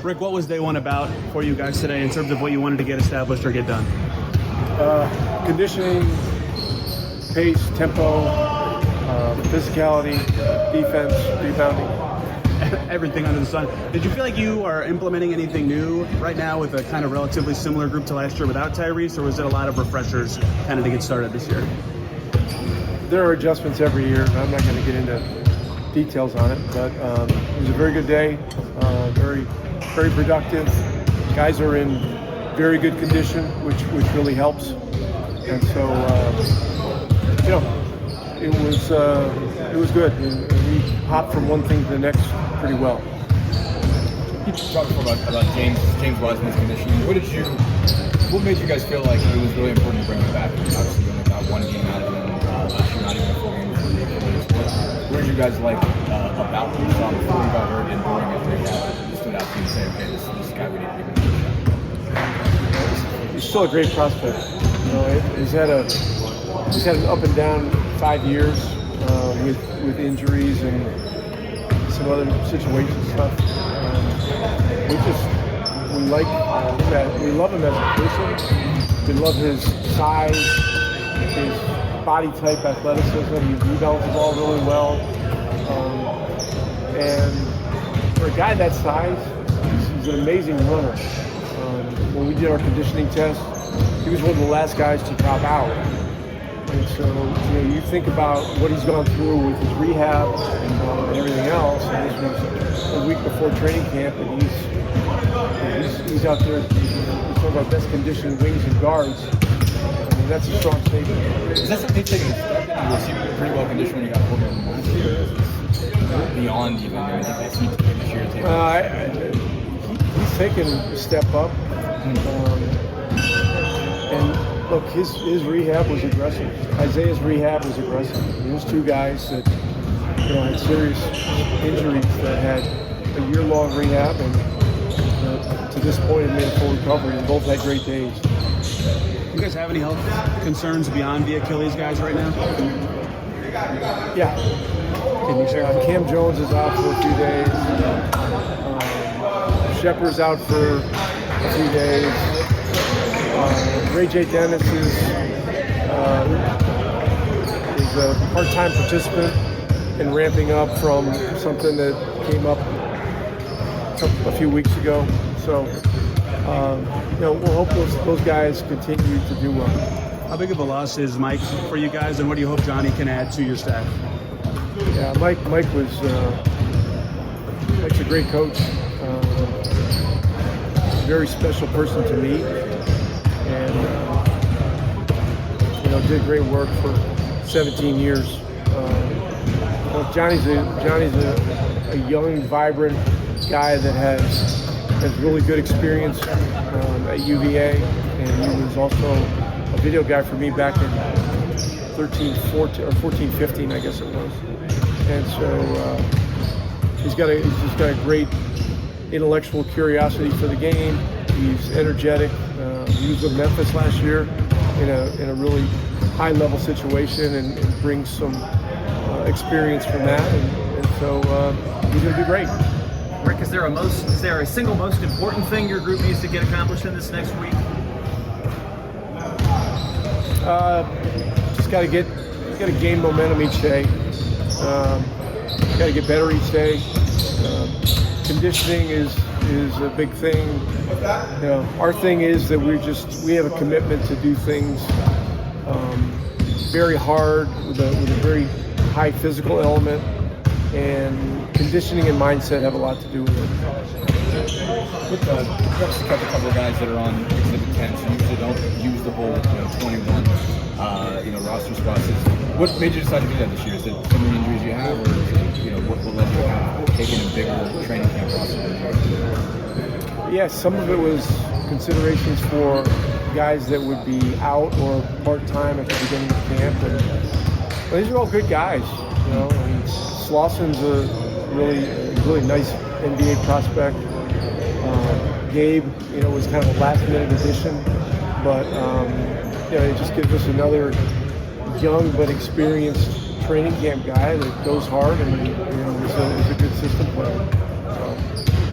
Rick, what was day one about for you guys today in terms of what you wanted to get established or get done? Conditioning, pace, tempo, physicality, defense, rebounding. Everything under the sun. Did you feel like you are implementing anything new right now with a kind of relatively similar group to last year without Tyrese, or was it a lot of refreshers kind of to get started this year? There are adjustments every year. I'm not going to get into details on it, but it was a very good day, very productive. Guys are in very good condition, which really helps. And so, it was good. And we hopped from one thing to the next pretty well. You talked about James Wiseman's condition. What made you guys feel like it was really important to bring him back? Obviously, you only got one game out of him last year, not even a full game for the Achilles. What did you guys like about him? Before you got hurt and during after he stood out to you and say, okay, this guy we need to give him a shot? He's still a great prospect. You know, he's had an up and down 5 years with injuries and some other situation stuff. We love him as a person. We love his size, his body type, athleticism. He rebounds the ball really well. And for a guy that size, he's an amazing runner. When we did our conditioning test, he was one of the last guys to drop out. And so, you think about what he's gone through with his rehab and everything else, and this was a week before training camp, and he's out there. He's one of our best conditioned wings and guards. I mean, that's a strong statement. Is that something you've taken a step in? You were pretty well conditioned when you got pulled in last year. Beyond even, I think that's neat this year. He's taken a step up. And look, his rehab was aggressive. Isaiah's rehab was aggressive. There's two guys that had serious injuries that had a year-long rehab, and to this point have made a full recovery, and both had great days. Do you guys have any health concerns beyond the Achilles guys right now? Yeah. Can you share? Cam Jones is out for a few days. Shepard's out for a few days. Ray J. Dennis is a part-time participant and ramping up from something that came up a few weeks ago. So, we'll hope those guys continue to do well. How big of a loss is Mike for you guys, and what do you hope Johnny can add to your staff? Yeah, Mike's a great coach. Very special person to me, and did great work for 17 years. Johnny's a young, vibrant guy that has really good experience at UVA, and he was also a video guy for me back in 14, 15, I guess it was. And so he's just got a great intellectual curiosity for the game. He's energetic. He was with Memphis last year in a really high-level situation and brings some experience from that. And so he's going to do great. Rick, is there a single most important thing your group needs to get accomplished in this next week? Just got to gain momentum each day. Got to get better each day. Conditioning is a big thing. Our thing is that we have a commitment to do things very hard with a very high physical element, and conditioning and mindset have a lot to do with it. With just a couple of guys that are on Exhibit 10, so you usually don't use the whole 21 roster spots. What made you decide to do that this year? Is it some of the injuries you have, or is it, what led you to taking a bigger training camp roster? Yeah, some of it was considerations for guys that would be out or part-time at the beginning of camp. And these are all good guys. Slauson's a really nice NBA prospect. Gabe, was kind of a last-minute addition, but it just gives us another young but experienced training camp guy that goes hard and is a good system player.